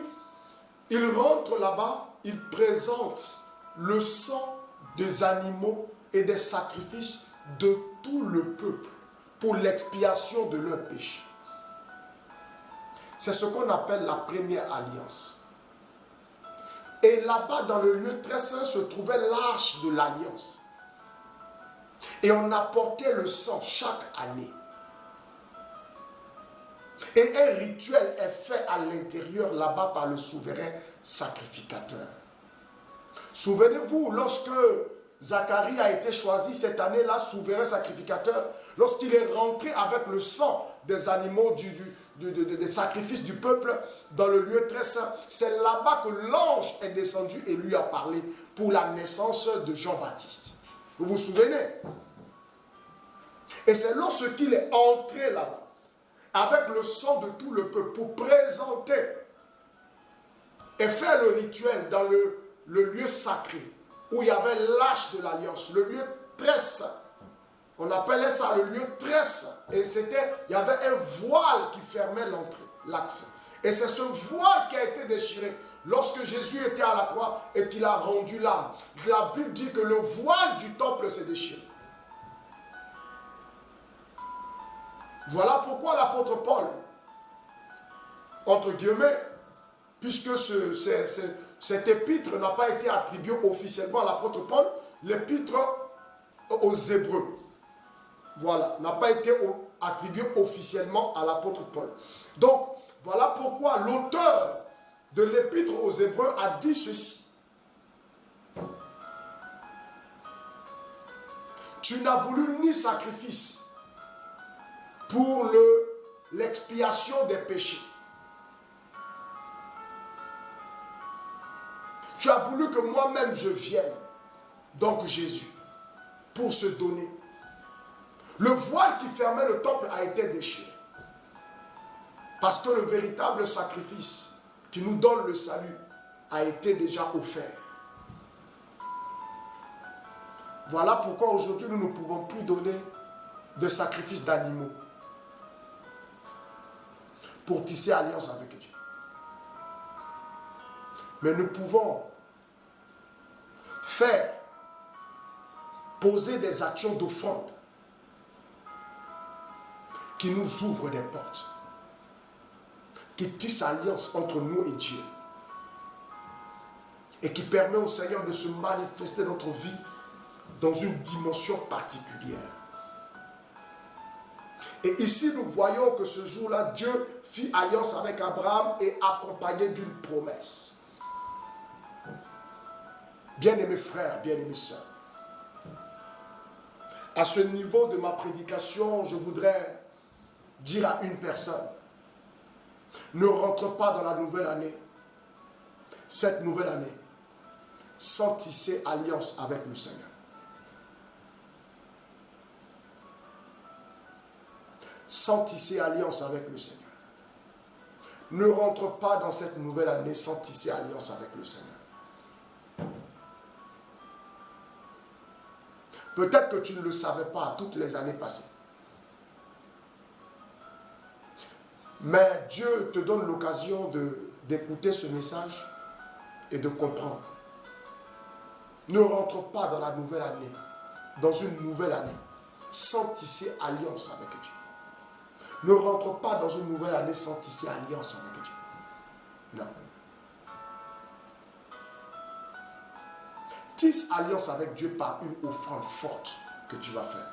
il rentre là-bas, il présente le sang des animaux et des sacrifices de tout le peuple pour l'expiation de leurs péchés. C'est ce qu'on appelle la première alliance. Et là-bas, dans le lieu très saint, se trouvait l'arche de l'alliance. Et on apportait le sang chaque année. Et un rituel est fait à l'intérieur là-bas par le souverain sacrificateur. Souvenez-vous, lorsque Zacharie a été choisi cette année-là, souverain sacrificateur, lorsqu'il est rentré avec le sang des animaux des sacrifices du peuple dans le lieu très saint, c'est là-bas que l'ange est descendu et lui a parlé pour la naissance de Jean-Baptiste. Vous vous souvenez? Et c'est lorsqu'il est entré là-bas, avec le sang de tout le peuple, pour présenter et faire le rituel dans le lieu sacré, où il y avait l'arche de l'alliance, le lieu très saint. On appelait ça le lieu très saint. Et il y avait un voile qui fermait l'entrée, l'accès. Et c'est ce voile qui a été déchiré lorsque Jésus était à la croix et qu'il a rendu l'âme. La Bible dit que le voile du temple s'est déchiré. Voilà pourquoi l'apôtre Paul, entre guillemets, puisque cet épître n'a pas été attribué officiellement à l'apôtre Paul, l'épître aux Hébreux, voilà, n'a pas été attribué officiellement à l'apôtre Paul. Donc, voilà pourquoi l'auteur de l'épître aux Hébreux a dit ceci. Tu n'as voulu ni sacrifice pour l'expiation des péchés. Tu as voulu que moi-même je vienne, donc Jésus, pour se donner. Le voile qui fermait le temple a été déchiré. Parce que le véritable sacrifice qui nous donne le salut a été déjà offert. Voilà pourquoi aujourd'hui nous ne pouvons plus donner de sacrifices d'animaux pour tisser alliance avec Dieu. Mais nous pouvons poser des actions d'offrande qui nous ouvrent des portes, qui tissent alliance entre nous et Dieu et qui permet au Seigneur de se manifester dans notre vie dans une dimension particulière. Et ici, nous voyons que ce jour-là, Dieu fit alliance avec Abraham et accompagné d'une promesse. Bien-aimés frères, bien-aimés sœurs, à ce niveau de ma prédication, je voudrais dire à une personne, ne rentre pas dans la nouvelle année, cette nouvelle année, sans tisser alliance avec le Seigneur. Sans tisser alliance avec le Seigneur. Ne rentre pas dans cette nouvelle année sans tisser alliance avec le Seigneur. Peut-être que tu ne le savais pas toutes les années passées. Mais Dieu te donne l'occasion d'écouter ce message et de comprendre. Ne rentre pas dans la nouvelle année, dans une nouvelle année, sans tisser alliance avec Dieu. Ne rentre pas dans une nouvelle année sans tisser alliance avec Dieu. Non. Tisse alliance avec Dieu par une offrande forte que tu vas faire.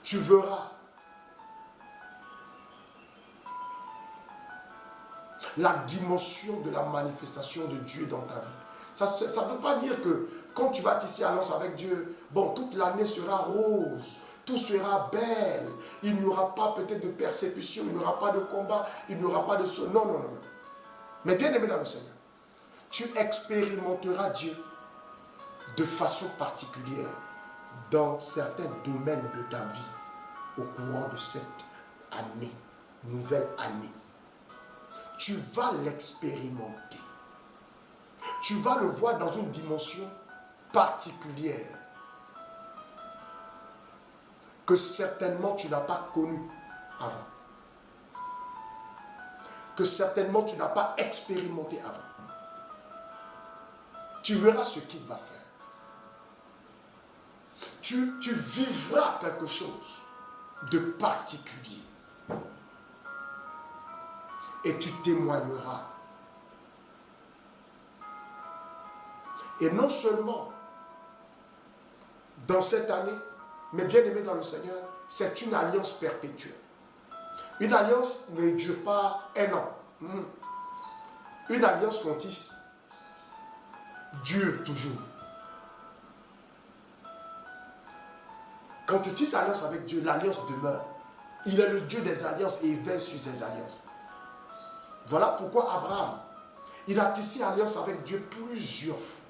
Tu verras la dimension de la manifestation de Dieu dans ta vie. Ça ne veut pas dire que quand tu vas tisser alliance avec Dieu, bon, toute l'année sera rose, tout sera belle, il n'y aura pas peut-être de persécution, il n'y aura pas de combat, il n'y aura pas de... Non, non, non, non. Mais bien aimé dans le Seigneur, tu expérimenteras Dieu de façon particulière dans certains domaines de ta vie au courant de cette année, nouvelle année. Tu vas l'expérimenter. Tu vas le voir dans une dimension particulière que certainement tu n'as pas connue avant. Que certainement tu n'as pas expérimenté avant. Tu verras ce qu'il va faire. Tu vivras quelque chose de particulier. et tu témoigneras. Et non seulement dans cette année, mais bien aimé dans le Seigneur, c'est une alliance perpétuelle. Une alliance ne dure pas un an. Une alliance qu'on tisse dure toujours. Quand tu tisses alliance avec Dieu, l'alliance demeure. Il est le Dieu des alliances et il veille sur ses alliances. Voilà pourquoi Abraham, il a tissé alliance avec Dieu plusieurs fois.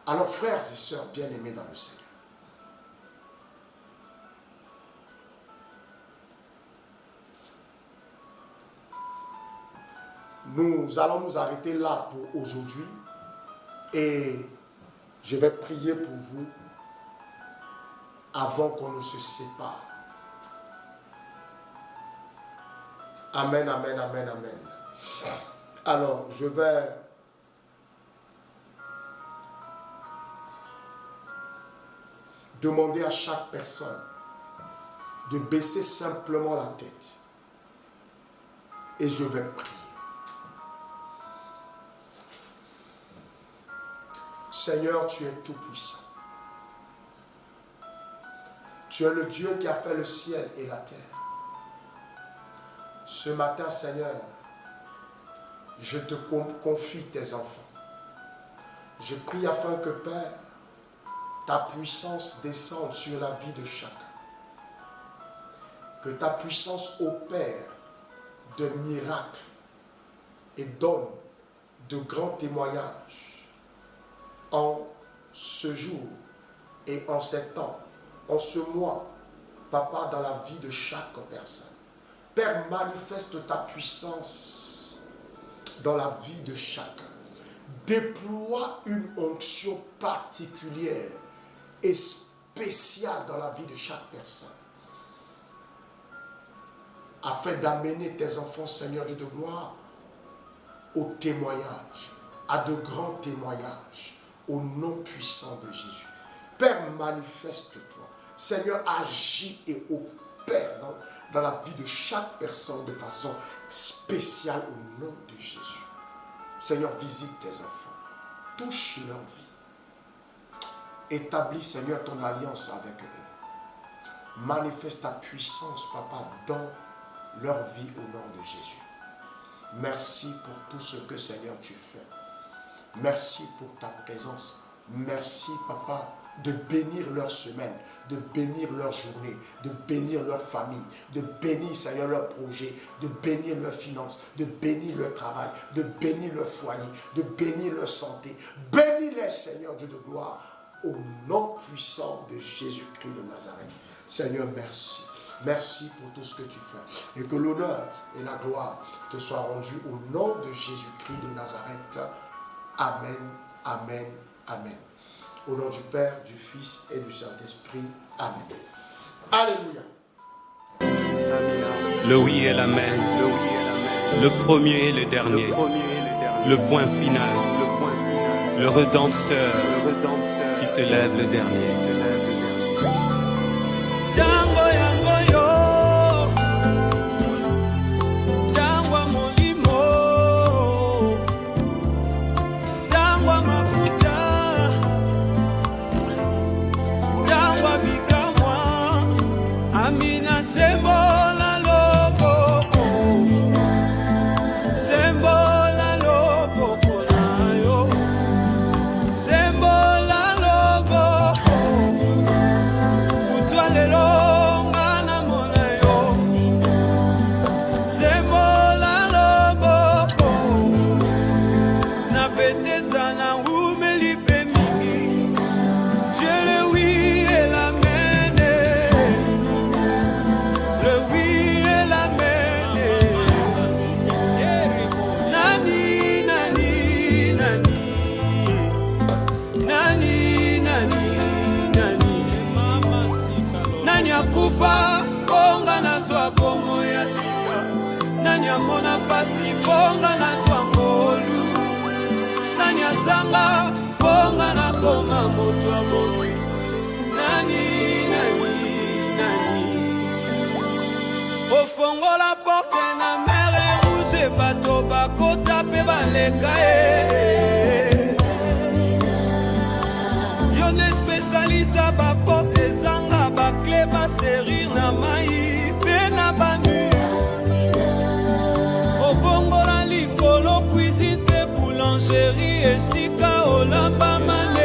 Alors frères et sœurs bien-aimés dans le Seigneur, nous allons nous arrêter là pour aujourd'hui et je vais prier pour vous avant qu'on ne se sépare. Amen, amen, amen, amen. Alors, je vais demander à chaque personne de baisser simplement la tête. Et je vais prier. Seigneur, tu es tout puissant. Tu es le Dieu qui a fait le ciel et la terre. Ce matin, Seigneur, je te confie tes enfants. Je prie afin que, Père, ta puissance descende sur la vie de chacun. Que ta puissance opère de miracles et donne de grands témoignages en ce jour et en ces temps, en ce mois, Papa, dans la vie de chaque personne. Père, manifeste ta puissance dans la vie de chacun. Déploie une onction particulière et spéciale dans la vie de chaque personne. Afin d'amener tes enfants, Seigneur Dieu de gloire, au témoignage, à de grands témoignages, au nom puissant de Jésus. Père, manifeste-toi. Seigneur, agis et opère dans la vie de chaque personne de façon spéciale au nom de Jésus. Seigneur, visite tes enfants. Touche leur vie. Établis, Seigneur, ton alliance avec eux. Manifeste ta puissance, Papa, dans leur vie au nom de Jésus. Merci pour tout ce que, Seigneur, tu fais. Merci pour ta présence. Merci, Papa, de bénir leur semaine, de bénir leur journée, de bénir leur famille, de bénir, Seigneur, leur projet, de bénir leurs finances, de bénir leur travail, de bénir leur foyer, de bénir leur santé. Bénis-les, Seigneur Dieu de gloire, au nom puissant de Jésus-Christ de Nazareth. Seigneur, merci. Merci pour tout ce que tu fais. Et que l'honneur et la gloire te soient rendus au nom de Jésus-Christ de Nazareth. Amen, amen, amen. Au nom du Père, du Fils et du Saint-Esprit. Amen. Alléluia. Le oui et l'amen. Le premier et le dernier. Le point final. Le Rédempteur qui se lève le dernier. Mona pasi ponga na swangolu nani azanga ponga na koma moto abofi nani ofongola porte na mer rouge bato bakota pe baleka yo ne spécialiste baporte ezanga bakle baserir na mai pe na bamur obongola likolo cuisine te boulangerie esika olamba mane